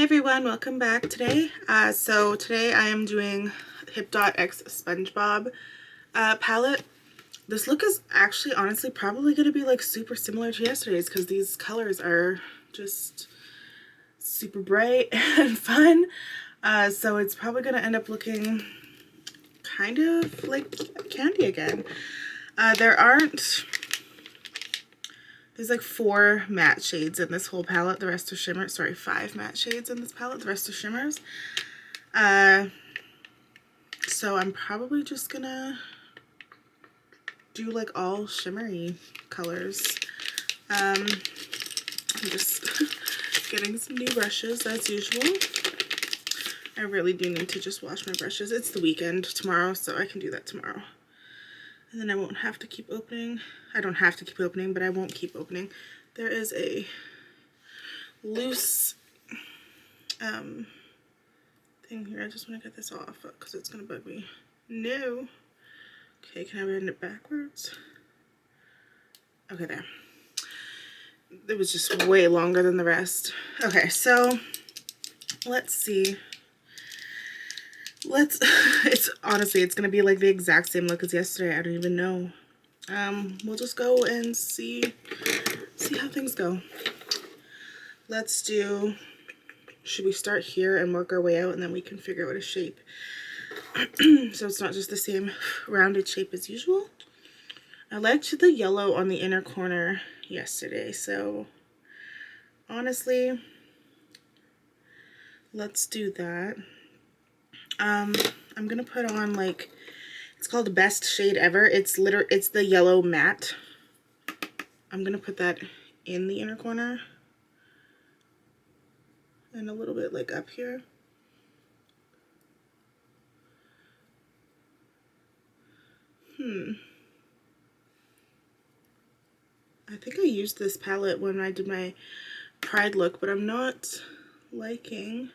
everyone, welcome back today. So today I am doing Hipdot X SpongeBob palette. This look is actually honestly probably going to be like super similar to yesterday's because these colors are just super bright and fun. So it's probably going to end up looking kind of like candy again. There's like 4 matte shades in this whole palette. The rest are shimmers. Sorry, 5 matte shades in this palette. The rest are shimmers. So I'm probably just gonna do like all shimmery colors. I'm just getting some new brushes as usual. I really do need to just wash my brushes. It's the weekend tomorrow, so I can do that tomorrow. And then I won't have to keep opening. I don't have to keep opening, but I won't keep opening. There is a loose thing here. I just want to get this off because it's going to bug me. No. Okay, can I bend it backwards? Okay, there. It was just way longer than the rest. Okay, so let's see. It's honestly, it's gonna be like the exact same look as yesterday. I don't even know. We'll just go and see how things go. Let's do, should we start here and work our way out and then we can figure out a shape? So it's not just the same rounded shape as usual. I liked the yellow on the inner corner yesterday, so honestly, let's do that. I'm gonna put on like, it's called Best Shade Ever. It's the yellow matte. I'm gonna put that in the inner corner and a little bit like up here. I think I used this palette when I did my Pride look, but I'm not liking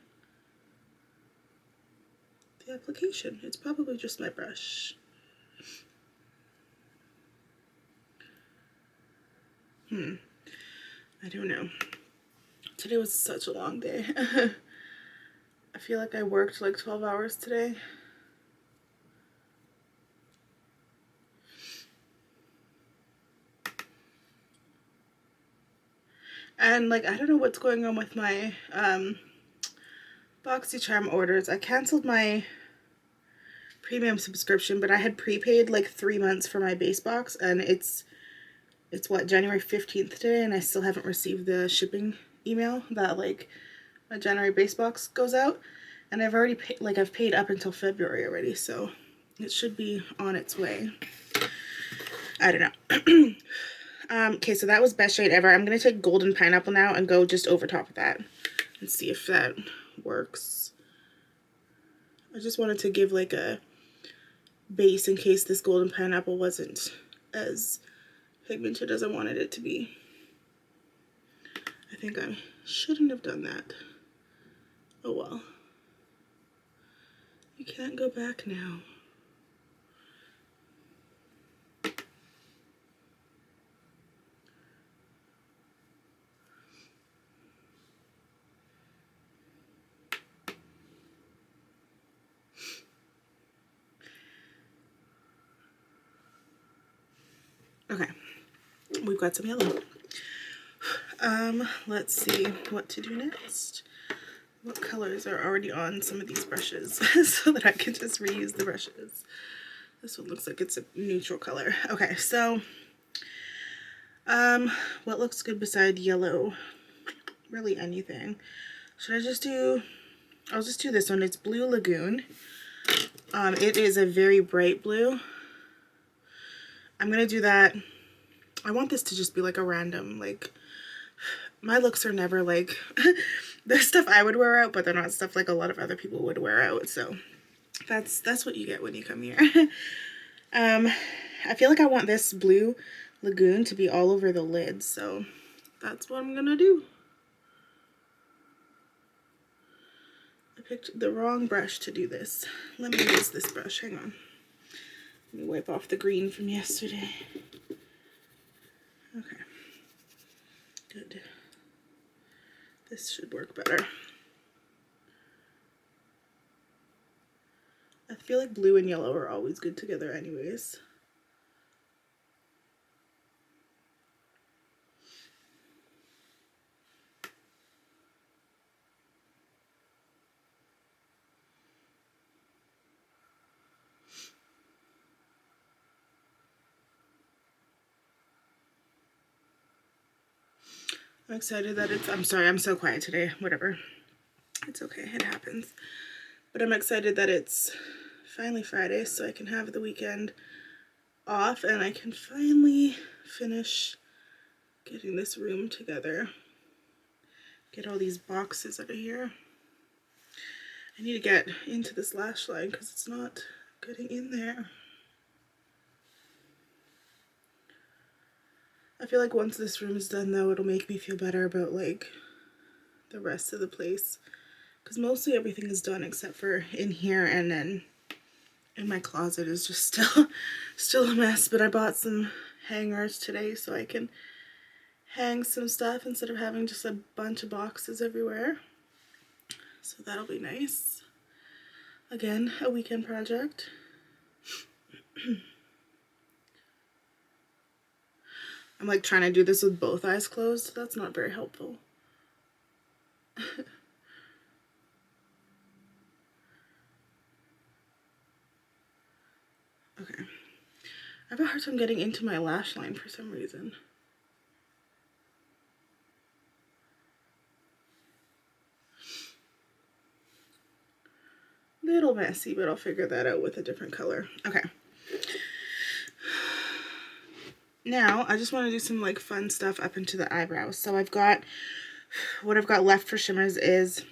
the application. It's probably just my brush. I don't know. Today was such a long day. I feel like I worked like 12 hours today. And like, I don't know what's going on with my BoxyCharm orders. I canceled my premium subscription, but I had prepaid like 3 months for my base box, and it's what, January 15th today, and I still haven't received the shipping email that like my January base box goes out. And I've already paid, like I've paid up until February already, so it should be on its way. I don't know. Okay, so that was Best Shade Ever. I'm gonna take Golden Pineapple now and go just over top of that and see if that works. I just wanted to give like a base in case this Golden Pineapple wasn't as pigmented as I wanted it to be. I think I shouldn't have done that. Oh well. You can't go back now. Okay, we've got some yellow. Let's see what to do next. What colors are already on some of these brushes so that I can just reuse the brushes. This one looks like it's a neutral color. Okay, so what looks good beside yellow? Really anything. Should I just do, I'll just do this one. It's Blue Lagoon. It is a very bright blue. I'm gonna do that. I want this to just be like a random, like, my looks are never like, there's stuff I would wear out, but they're not stuff like a lot of other people would wear out, so that's what you get when you come here. I feel like I want this Blue Lagoon to be all over the lid, so that's what I'm gonna do. I picked the wrong brush to do this. Let me use this brush, hang on. Let me wipe off the green from yesterday. Okay, good. This should work better. feel like blue and yellow are always good together anyways. I'm excited that I'm sorry, I'm so quiet today. Whatever. It's okay, it happens. But I'm excited that it's finally Friday, so I can have the weekend off and I can finally finish getting this room together. Get all these boxes out of here. I need to get into this lash line because it's not getting in there. I feel like once this room is done though, it'll make me feel better about like the rest of the place. Because mostly everything is done except for in here, and then in my closet is just still a mess. But I bought some hangers today so I can hang some stuff instead of having just a bunch of boxes everywhere. So that'll be nice. Again, a weekend project. I'm like trying to do this with both eyes closed. That's not very helpful. Okay. I have a hard time getting into my lash line for some reason. Little messy, but I'll figure that out with a different color. Okay. Now, I just want to do some like fun stuff up into the eyebrows. So what I've got left for shimmers is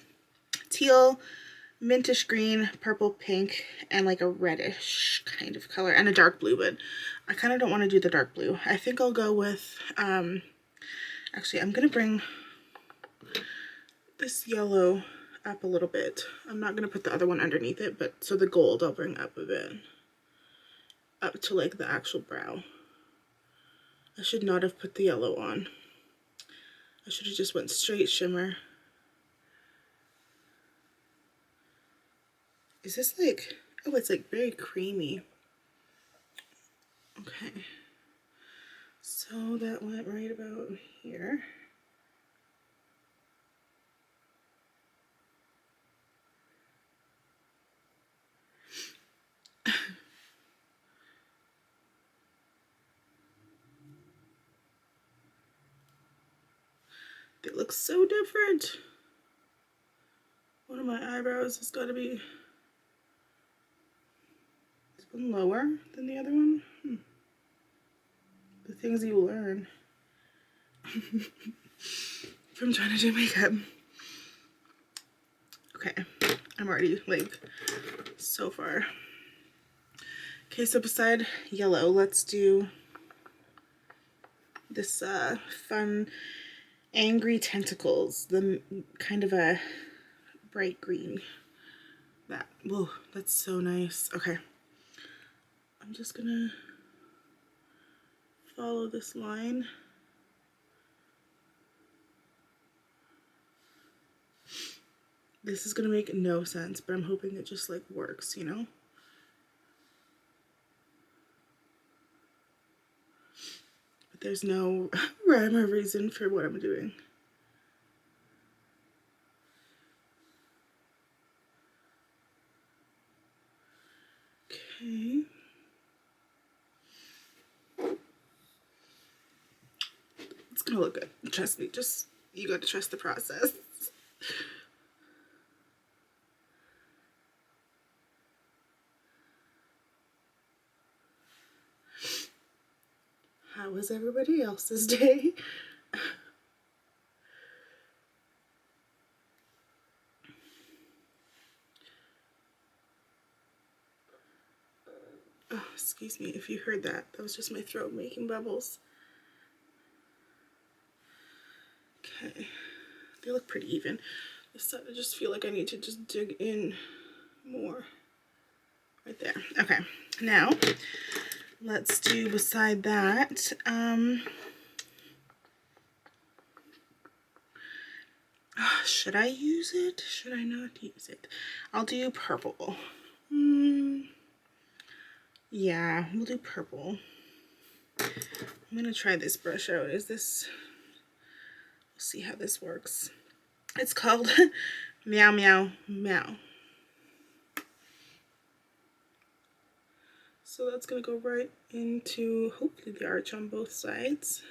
teal, mintish green, purple, pink, and like a reddish kind of color, and a dark blue, but I kind of don't want to do the dark blue. I think I'll go with, actually, I'm going to bring this yellow up a little bit. I'm not going to put the other one underneath it, but so the gold I'll bring up a bit, up to like the actual brow. I should not have put the yellow on. I should have just went straight shimmer. Is this like, oh, it's like very creamy. Okay. So that went right about here. They look so different. One of my eyebrows has got to be this one lower than the other one. The things you learn from trying to do makeup. Okay, I'm already like so far. Okay, so beside yellow, let's do this fun angry tentacles, the kind of a bright green. Whoa, that's so nice. Okay, I'm just gonna follow this line. This is gonna make no sense, but I'm hoping it just like works, you know? But there's no rhyme or reason for what I'm doing. Okay. It's gonna look good. Trust me, just, you gotta trust the process. How was everybody else's day? Oh, excuse me if you heard that. That was just my throat making bubbles. Okay, they look pretty even. I just feel like I need to just dig in more. Right there. Okay, now let's do beside that. Should I use it? Should I not use it? I'll do purple. Yeah, we'll do purple. I'm gonna try this brush out. We'll see how this works. It's called Meow Meow Meow. So that's gonna go right into hopefully the arch on both sides.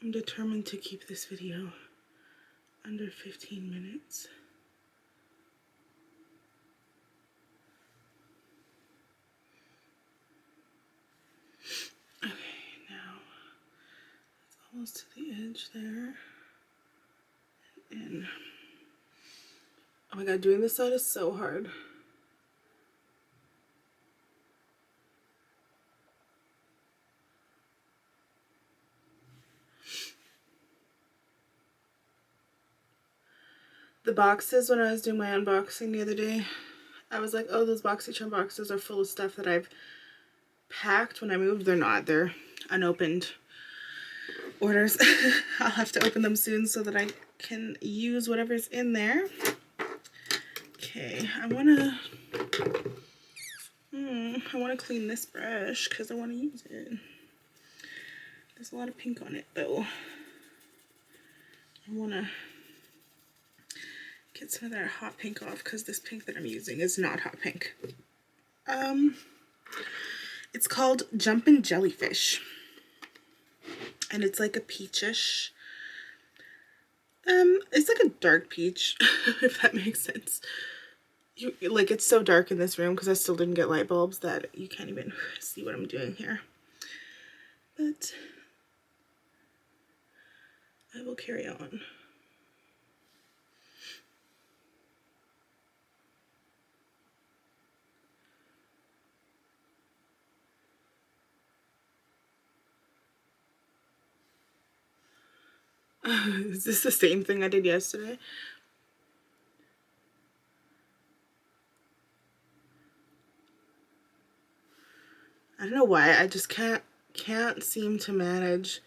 I'm determined to keep this video under 15 minutes. Okay, now it's almost to the edge there. And oh my god, doing this side is so hard. The boxes, when I was doing my unboxing the other day, I was like, oh, those BoxyCharm boxes are full of stuff that I've packed when I moved. They're not. They're unopened orders. I'll have to open them soon so that I can use whatever's in there. Okay, I want to clean this brush because I want to use it. There's a lot of pink on it though. I want to get some of that hot pink off because this pink that I'm using is not hot pink. It's called Jumpin' Jellyfish. And it's like a peachish. It's like a dark peach, if that makes sense. Like, it's so dark in this room because I still didn't get light bulbs that you can't even see what I'm doing here. But I will carry on. Is this the same thing I did yesterday? I don't know why. I just can't seem to manage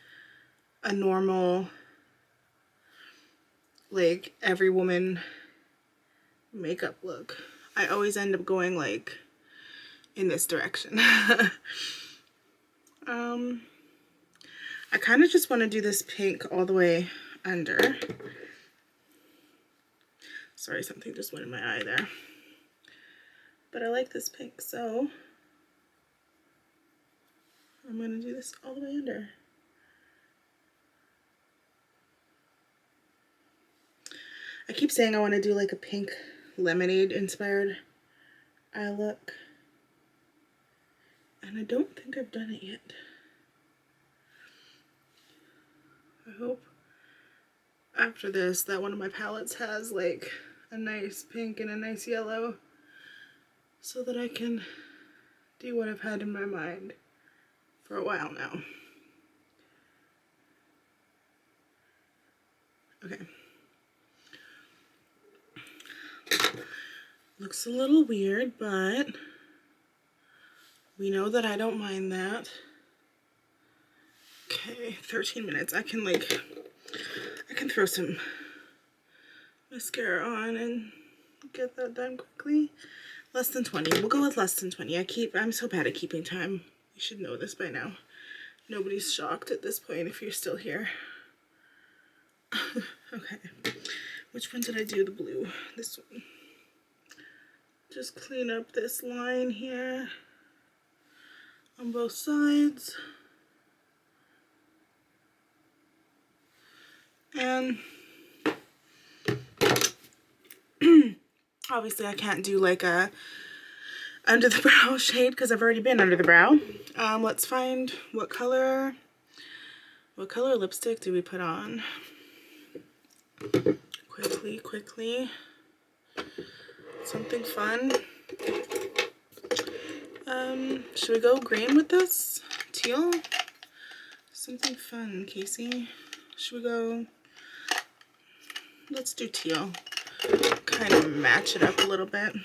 a normal, like, every woman makeup look. I always end up going like in this direction. I kind of just want to do this pink all the way under. Sorry, something just went in my eye there. But I like this pink, so I'm going to do this all the way under. I keep saying I want to do like a pink lemonade inspired eye look. And I don't think I've done it yet. I hope after this that one of my palettes has like a nice pink and a nice yellow so that I can do what I've had in my mind for a while now. Okay. Looks a little weird, but we know that I don't mind that. Okay, 13 minutes. I can throw some mascara on and get that done quickly. Less than 20. We'll go with less than 20. I'm so bad at keeping time. You should know this by now. Nobody's shocked at this point if you're still here. Okay. Which one did I do? The blue. This one. Just clean up this line here on both sides. And obviously I can't do like a under the brow shade because I've already been under the brow. Let's find what color lipstick do we put on? Quickly. Something fun. Should we go green with this? Teal? Something fun, Kaycee. Should we go? Let's do teal. Kind of match it up a little bit.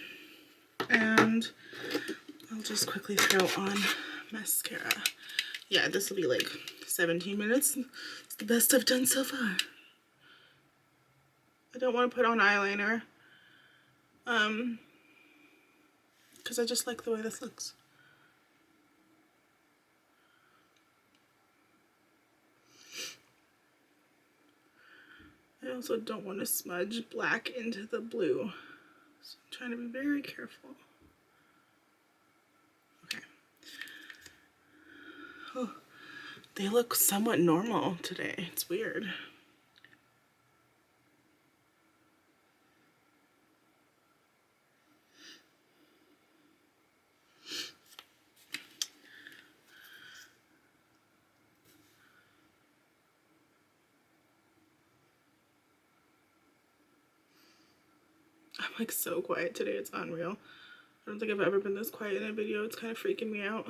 And I'll just quickly throw on mascara. Yeah, this will be like 17 minutes. It's the best I've done so far. I don't want to put on eyeliner. Because I just like the way this looks. I also don't want to smudge black into the blue. So I'm trying to be very careful. Okay. Oh, they look somewhat normal today. It's weird. I'm like so quiet today, it's unreal. I don't think I've ever been this quiet in a video. It's kind of freaking me out.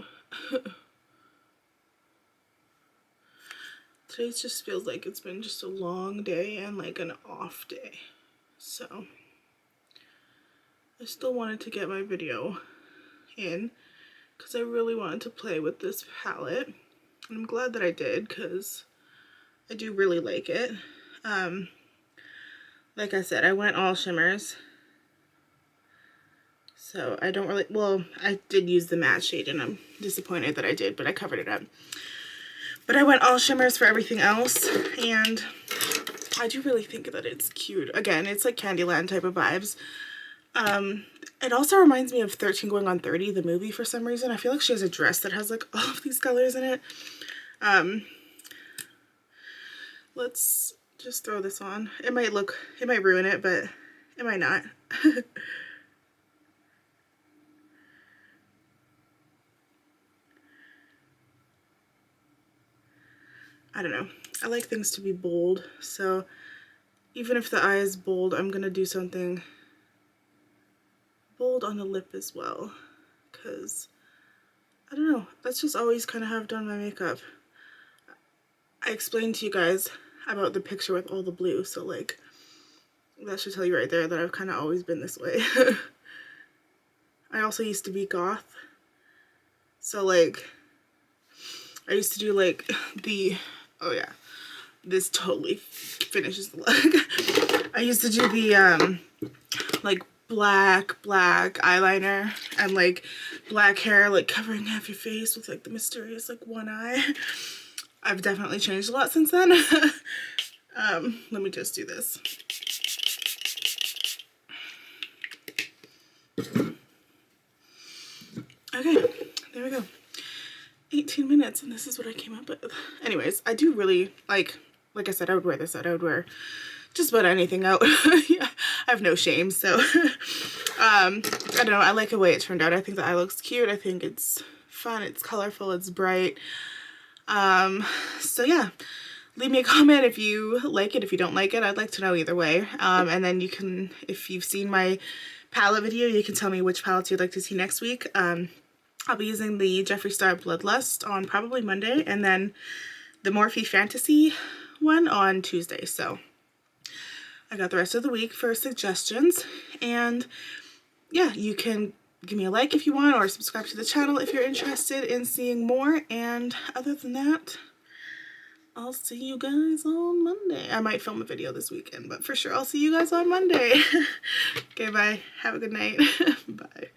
Today just feels like it's been just a long day and like an off day. So I still wanted to get my video in because I really wanted to play with this palette. And I'm glad that I did because I do really like it. Like I said, I went all shimmers. So I don't really, well, I did use the matte shade and I'm disappointed that I did, but I covered it up. But I went all shimmers for everything else, and I do really think that it's cute. Again, it's like Candyland type of vibes. It also reminds me of 13 Going on 30, the movie, for some reason. I feel like she has a dress that has like all of these colors in it. Let's just throw this on. It might ruin it, but it might not. I don't know. I like things to be bold, so even if the eye is bold, I'm gonna do something bold on the lip as well, because I don't know, that's just always kind of how I've done my makeup. I explained to you guys about the picture with all the blue, so like that should tell you right there that I've kind of always been this way. I also used to be goth, so like I used to do like the, oh yeah, this totally finishes the look. I used to do the like black eyeliner and like black hair, like covering half your face with like the mysterious like one eye. I've definitely changed a lot since then. Let me just do this. Okay, there we go. 18 minutes and this is what I came up with. Anyways, I do really like I said, I would wear this out. I would wear just about anything out. Yeah, I have no shame, so I don't know, I like the way it turned out. I think the eye looks cute. I think it's fun, it's colorful, it's bright. So yeah, leave me a comment if you like it. If you don't like it, I'd like to know either way. And then you can, if you've seen my palette video, you can tell me which palettes you'd like to see next week. I'll be using the Jeffree Star Bloodlust on probably Monday, and then the Morphe Fantasy one on Tuesday. So I got the rest of the week for suggestions, and yeah, you can give me a like if you want, or subscribe to the channel if you're interested in seeing more. And other than that, I'll see you guys on Monday. I might film a video this weekend, but for sure I'll see you guys on Monday. Okay, bye. Have a good night. Bye.